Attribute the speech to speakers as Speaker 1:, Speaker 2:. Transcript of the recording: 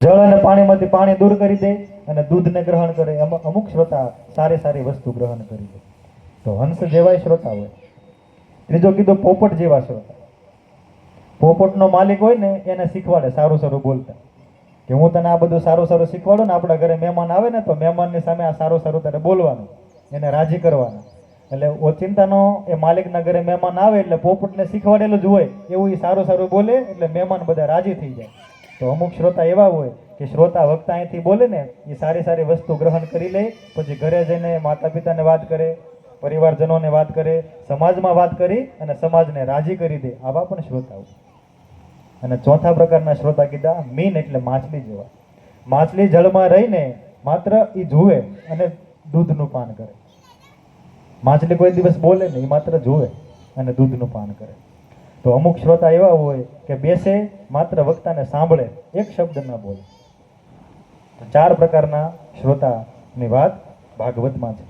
Speaker 1: જળ અને પાણીમાંથી પાણી દૂર કરી દે અને દૂધને ગ્રહણ કરે. અમુક શ્રોતા સારી સારી વસ્તુ ગ્રહણ કરી દે. તો હંસ જેવાય શ્રોતા હોય. ત્રીજો કીધું પોપટ જેવા શ્રોતા. પોપટનો માલિક હોય ને એને શીખવાડે સારું સારું બોલતા, કે હું તને આ બધું સારું સારું શીખવાડું ને, આપણા ઘરે મહેમાન આવે ને તો મહેમાનની સામે આ સારું સારું તારે બોલવાનું, એને રાજી કરવાના. એટલે ઓચિંતાનો એ માલિકના ઘરે મહેમાન આવે એટલે પોપટને શીખવાડેલું જ હોય એવું એ સારું સારું બોલે એટલે મહેમાન બધા રાજી થઈ જાય. તો અમુક શ્રોતા એવા હોય કે શ્રોતા વક્તા અહીંથી બોલે ને એ સારી સારી વસ્તુ ગ્રહણ કરી લે, પછી ઘરે જઈને માતા પિતાને વાત કરે, પરિવારજનોને વાત કરે, સમાજમાં વાત કરી અને સમાજને રાજી કરી દે. આવા પણ શ્રોતા હોય. અને ચોથા પ્રકારના શ્રોતા કીધા મીન એટલે માછલી જેવા. માછલી જળમાં રહીને માત્ર એ જુએ અને દૂધનું પાન કરે. માછલી કોઈ દિવસ બોલે નહીં, એ માત્ર જુએ અને દૂધનું પાન કરે. તો અમુક શ્રોતા એવા હોય કે બેસે માત્ર વક્તાને સાંભળે, એક શબ્દ ન બોલે. ચાર પ્રકારના શ્રોતાની વાત ભાગવતમાં છે.